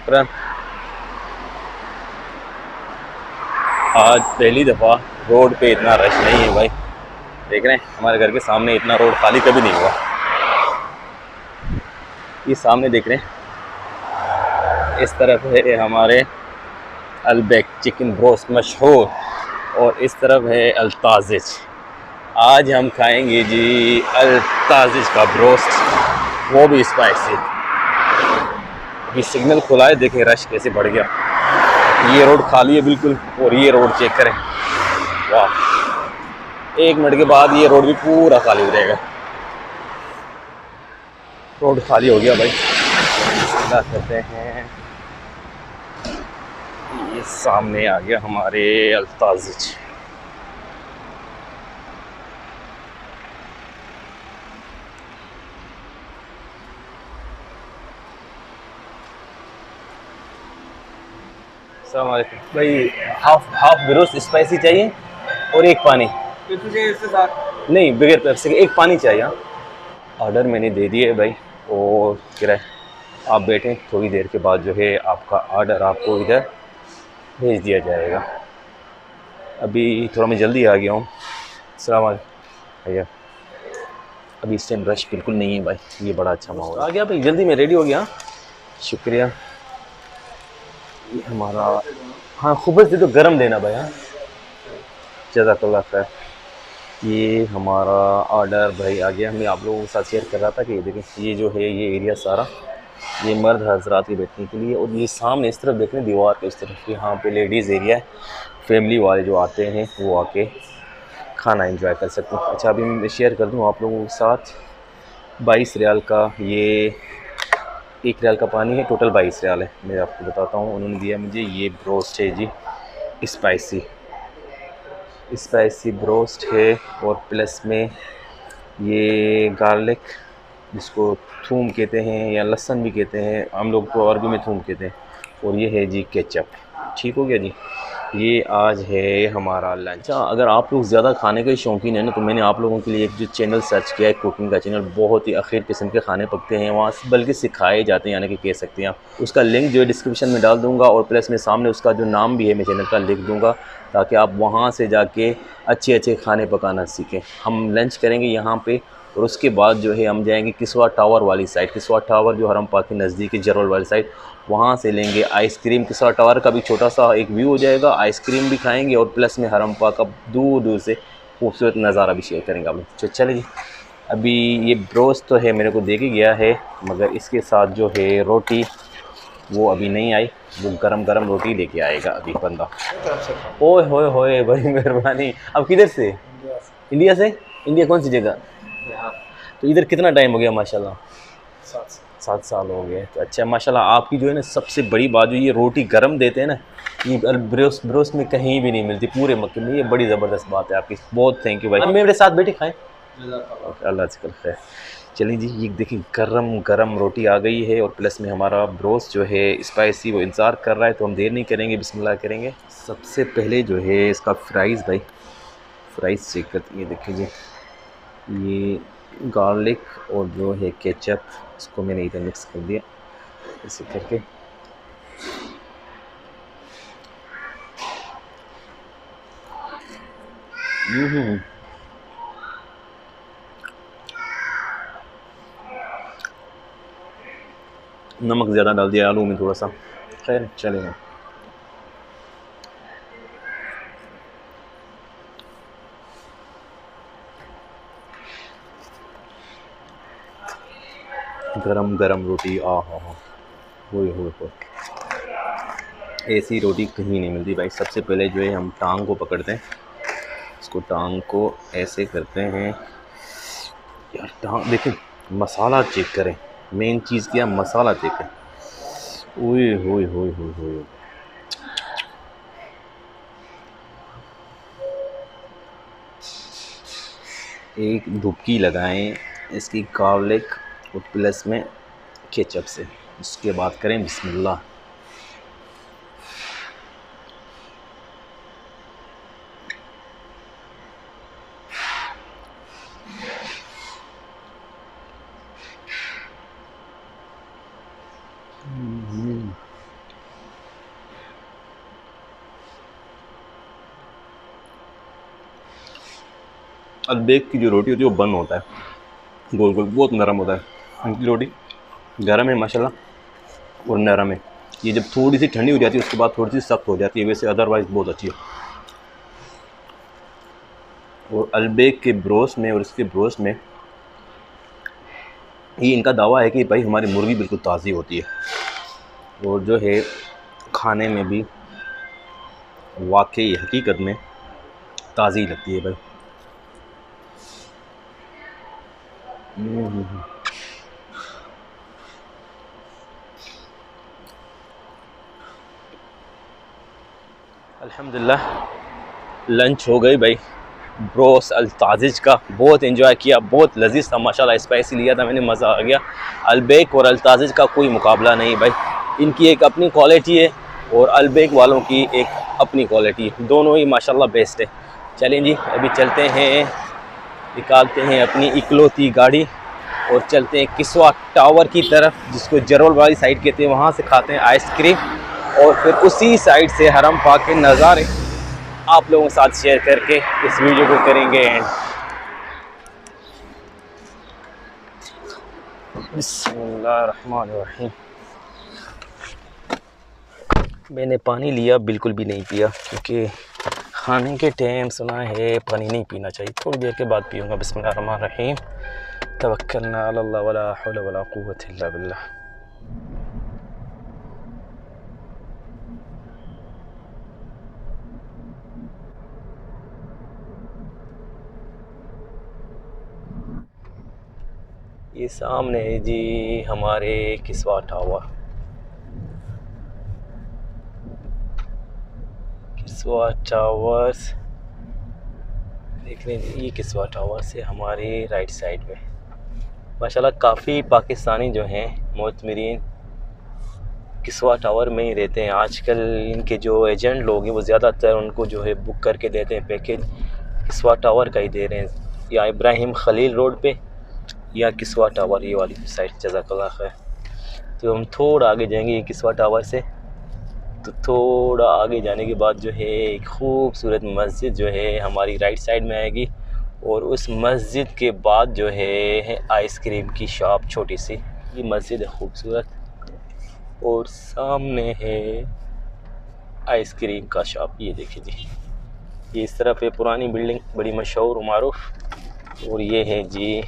शुक्रिया। आज पहली दफ़ा रोड पे इतना रश नहीं है भाई। देख रहे हैं हमारे घर के सामने इतना रोड खाली कभी नहीं हुआ। ये सामने देख रहे हैं, इस तरफ है हमारे अलबेक चिकन ब्रोस्ट मशहूर, और इस तरफ है अल्ताजिज। आज हम खाएंगे जी अल्ताजिज का ब्रोस्ट, वो भी स्पाइसी। ये सिग्नल खुला है, देखें रश कैसे बढ़ गया। ये रोड खाली है बिल्कुल, और ये रोड चेक करें, वाह। 1 मिनट के बाद ये रोड भी पूरा खाली हो जाएगा। रोड खाली हो गया भाई। क्या कहते हैं, ये सामने आ गया हमारे अल्ताजिज। अस्सलाम वालेकुम भाई, हाफ हाफ ब्रोस्ट स्पाइसी चाहिए और एक पानी। इसके साथ नहीं, बगैर पेप्सी के, एक पानी चाहिए। हाँ, ऑर्डर मैंने दे दिए है भाई, और किराए आप बैठें, थोड़ी देर के बाद जो है आपका ऑर्डर आपको इधर भेज दिया जाएगा। अभी थोड़ा मैं जल्दी आ गया हूँ। अस्सलाम वालेकुम भैया। अभी इस टाइम रश बिल्कुल नहीं है भाई, ये बड़ा अच्छा माहौल आ गया भाई। जल्दी में रेडी हो गया। शुक्रिया। ये हमारा, हाँ खूबस दे दो, गरम देना भाई। हाँ, जज़ाकल्लाह खैर। ये हमारा ऑर्डर भाई आ गया। मैं आप लोगों के साथ शेयर कर रहा था कि ये देखें, ये जो है ये एरिया सारा ये मर्द हजरात के बैठने के लिए, और ये सामने इस तरफ देख रहे हैं दीवार के इस तरफ, यहाँ पे लेडीज़ एरिया है। फैमिली वाले जो आते हैं वो आके खाना एंजॉय कर सकते हैं। अच्छा, अभी मैं शेयर कर दूँ आप लोगों के साथ। 22 रियाल का ये 1 रियाल का पानी है, टोटल 22 रियाल है। मैं आपको बताता हूँ, उन्होंने दिया मुझे ये ब्रोस्ट है जी, स्पाइसी स्पाइसी ब्रोस्ट है, और प्लस में ये गार्लिक, जिसको थूम कहते हैं या लहसुन भी कहते हैं, हम लोग तो अरबी में थूम कहते हैं, और ये है जी केचप। ठीक हो गया जी। ये आज है हमारा लंच। अगर आप लोग ज़्यादा खाने के शौकीन हैं ना, तो मैंने आप लोगों के लिए एक जो चैनल सर्च किया है, कुकिंग का चैनल, बहुत ही आखिर किस्म के खाने पकते हैं वहाँ से, बल्कि सिखाए जाते हैं, यानी कि कह सकते हैं आप। उसका लिंक जो है डिस्क्रिप्शन में डाल दूँगा, और प्लस में सामने उसका जो नाम भी है मैं चैनल का लिख दूँगा, ताकि आप वहाँ से जाके अच्छे अच्छे खाने पकाना सीखें। हम लंच करेंगे यहाँ पर, और उसके बाद जो है हम जाएंगे किसवा टावर वाली साइड। किसवा टावर जो हरम पाक के नज़दीक है, जरोल वाली साइड, वहाँ से लेंगे आइसक्रीम। किसवा टावर का भी छोटा सा एक व्यू हो जाएगा, आइसक्रीम भी खाएंगे, और प्लस में हरम पाक का दूर दूर से खूबसूरत नज़ारा भी शेयर करेंगे आप लोग। तो चले जी। अभी ये ब्रोस्ट तो है, मेरे को दे के गया है, मगर इसके साथ जो है रोटी वो अभी नहीं आई, वो गरम गरम रोटी लेके आएगा अभी बंदा। ओए होए होए, बड़ी मेहरबानी। अब किधर से? इंडिया से। इंडिया कौन सी जगह? तो इधर कितना टाइम हो गया? माशाल्लाह 7 साल हो गए। तो अच्छा माशाल्लाह, आपकी जो है ना सबसे बड़ी बात, जो ये रोटी गरम देते हैं ना, ये ब्रोस्ट ब्रोस्ट में कहीं भी नहीं मिलती पूरे मक्के में। ये बड़ी ज़बरदस्त बात है आपकी, बहुत थैंक यू भाई। अब मेरे साथ बैठे खाएं। अल्लाह से खैर। चलिए जी, ये देखिए गरम गरम रोटी आ गई है, और प्लस में हमारा ब्रोस्ट जो है स्पाइसी वो इंतज़ार कर रहा है, तो हम देर नहीं करेंगे, बिस्मिल्लाह करेंगे। सबसे पहले जो है इसका फ्राइज़ भाई, फ्राइज़ चेक करते, ये देखिए जी, ये गार्लिक और जो है केचप, इसको मैंने इधर मिक्स कर दिया ऐसे करके। नमक ज़्यादा डाल दिया आलू में थोड़ा सा, खैर चलेगा। गरम गरम रोटी, आ हा, हो, ऐसी रोटी कहीं नहीं मिलती भाई। सबसे पहले जो है हम टांग को पकड़ते हैं, इसको टांग को ऐसे करते हैं यार। टांग देखें, मसाला चेक करें, मेन चीज़ क्या, मसाला चेक करें। ओए होए होए होए होए, एक डुबकी लगाएं इसकी गार्लिक और प्लस में केचप से, उसके बाद करें बिस्मिल्लाह। अलबेक की जो रोटी होती है वो बन होता है गोल गोल, बहुत नरम होता है। इनकी रोटी गर्म है माशाल्लाह और नरम है। ये जब थोड़ी सी ठंडी हो जाती है उसके बाद थोड़ी सी सख्त हो जाती है, वैसे अदरवाइज़ बहुत अच्छी है। और अलबेक के ब्रोस्ट में और इसके ब्रोस्ट में ये इनका दावा है कि भाई हमारी मुर्गी बिल्कुल ताज़ी होती है और जो है खाने में भी वाकई हकीकत में ताज़ी लगती है भाई। अल्हम्दुलिल्लाह लंच हो गई भाई। ब्रोस अल्ताजिज का बहुत एंजॉय किया, बहुत लजीज था माशाल्लाह। स्पाइसी लिया था मैंने, मज़ा आ गया। अलबेक और अल्ताजिज का कोई मुकाबला नहीं भाई, इनकी एक अपनी क्वालिटी है और अलबेक वालों की एक अपनी क्वालिटी है, दोनों ही माशाल्लाह बेस्ट है। चलें जी अभी चलते हैं, निकालते हैं अपनी इकलौती गाड़ी और चलते हैं किस्वा टावर की तरफ, जिसको जरोल वाली साइड कहते हैं। वहाँ से खाते हैं आइसक्रीम और फिर उसी साइड से हरम पाक के नज़ारे आप लोगों के साथ शेयर करके इस वीडियो को करेंगे एंड। बिस्मिल्लाहिर्रहमानिर्रहीम। मैंने पानी लिया, बिल्कुल भी नहीं पिया क्योंकि खाने के टाइम सुना है पानी नहीं पीना चाहिए, थोड़ी देर के बाद पीऊँगा। बिस्मिल्लाहिर्रहमानिर्रहीम, तवक्कलना अल्लाह वला हौला वला कुव्वता इल्ला बिल्लाह। ये सामने है जी हमारे किस्वा टावर। किस्वा टावर्स देख लें, ये किस्वा टावर से हमारे राइट साइड में माशाल्लाह काफ़ी पाकिस्तानी जो हैं मोतमरीन किस्वा टावर में ही रहते हैं। आजकल इनके जो एजेंट लोग हैं वो ज़्यादातर उनको जो है बुक करके देते हैं पैकेज, किस्वा टावर का ही दे रहे हैं, या इब्राहिम खलील रोड पे या किस्वा टावर ये वाली साइड। जज़ाकल्लाह खैर। तो हम थोड़ा आगे जाएंगे ये किस्वा टावर से, तो थोड़ा आगे जाने के बाद जो है एक खूबसूरत मस्जिद जो है हमारी राइट साइड में आएगी और उस मस्जिद के बाद जो है आइसक्रीम की शॉप छोटी सी, ये मस्जिद है खूबसूरत और सामने है आइसक्रीम का शॉप। ये देखिए जी, ये इस तरफ है पुरानी बिल्डिंग बड़ी मशहूर और मारूफ, और ये है जी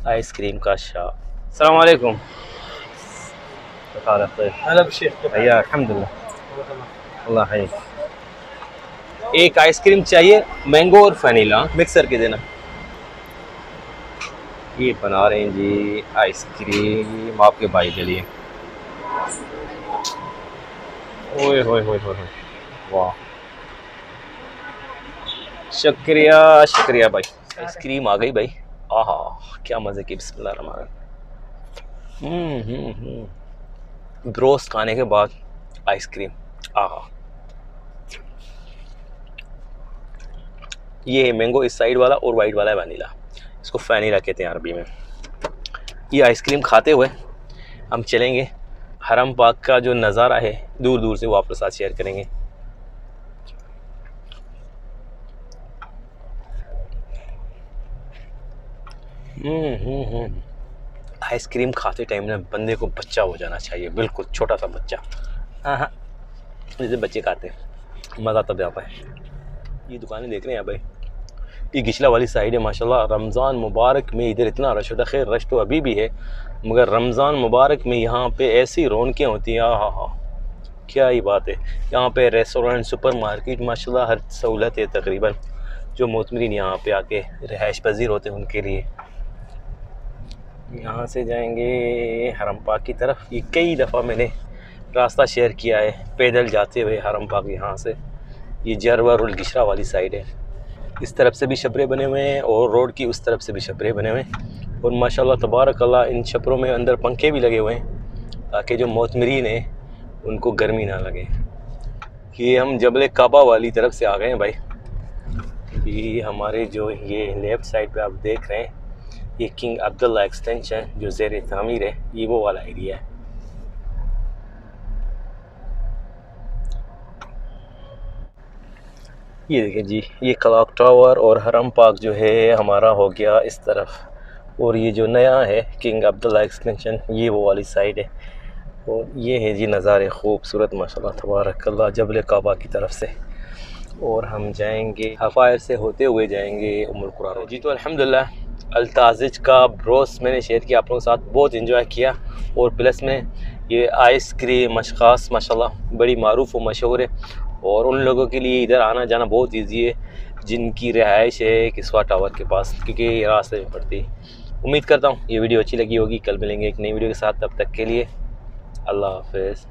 आइसक्रीम का शॉप। अस्सलाम वालेकुम भैया, अल्हम्दुलिल्लाह अल्लाह है। एक आइसक्रीम चाहिए, मैंगो और वनीला मिक्स करके देना। ये बना रहे हैं जी आइसक्रीम आपके भाई के लिए। ओए होए होए होए, वाह, शुक्रिया शुक्रिया भाई। आइसक्रीम आ गई भाई, आहा क्या मज़े की। बिस्मिल्लाहिर्रहमानिर्रहीम। ब्रोस्ट खाने के बाद आइसक्रीम, आहा। ये है मैंगो इस साइड वाला और वाइट वाला है वनीला, इसको वनीला कहते हैं अरबी में। ये आइसक्रीम खाते हुए हम चलेंगे, हरम पाक का जो नज़ारा है दूर दूर से वो आपके साथ शेयर करेंगे। आइसक्रीम खाते टाइम ना बंदे को बच्चा हो जाना चाहिए, बिल्कुल छोटा सा बच्चा। हाँ हाँ, जैसे बच्चे खाते हैं, मज़ा तब आता है। ये दुकानें देख रहे हैं भाई, ये घिचला वाली साइड है माशाल्लाह। रमज़ान मुबारक में इधर इतना रश होता है, खैर रश तो अभी भी है, मगर रमज़ान मुबारक में यहाँ पे ऐसी रौनकें होती हैं, हाँ हाँ क्या ही बात है। यहाँ पे रेस्टोरेंट, सुपर मार्केट, माशाल्लाह हर सहूलत है तकरीबन, जो मोतमरीन यहाँ पे आके रिहाइश पजीर होते हैं उनके लिए। यहाँ से जाएंगे हरम पाक की तरफ। ये कई दफ़ा मैंने रास्ता शेयर किया है पैदल जाते हुए हरम पाक। यहाँ से ये जरवर और गिशरा वाली साइड है, इस तरफ से भी छपरे बने हुए हैं और रोड की उस तरफ से भी छपरे बने हुए हैं। और माशाल्लाह तबारक अल्लाह इन छपरों में अंदर पंखे भी लगे हुए हैं ताकि जो मोतमरीन है उनको गर्मी ना लगे। कि हम जबल काबा वाली तरफ से आ गए हैं भाई। ये हमारे जो ये लेफ़्ट साइड पे आप देख रहे हैं, ये किंग अब्दुल्ला एक्सटेंशन जो ज़ेर तामीर है, ये वो वाला एरिया है। ये देखिए जी, ये क्लॉक टावर और हरम पार्क जो है हमारा हो गया इस तरफ, और ये जो नया है किंग अब्दुल्ला एक्सटेंशन ये वो वाली साइड है। और ये है जी नज़ारे खूबसूरत माशाल्लाह तबारकल्लाह जबल काबा की तरफ से। और हम जाएंगे हफ़ायर से होते हुए जाएंगे उम्मुल कुरा रोड। जी तो अल्हम्दुलिल्लाह अल्ताज़िज का ब्रोस मैंने शेयर किया आप लोगों के साथ, बहुत इंजॉय किया। और प्लस में ये आइसक्रीम मशखास माशाल्लाह बड़ी मारूफ व मशहूर है, और उन लोगों के लिए इधर आना जाना बहुत ईजी है जिनकी रिहाइश है किस्वा टावर के पास, क्योंकि ये रास्ते में पड़ती है। उम्मीद करता हूँ ये वीडियो अच्छी लगी होगी। कल मिलेंगे एक नई वीडियो के साथ, तब तक के लिए अल्लाह हाफ़िज़।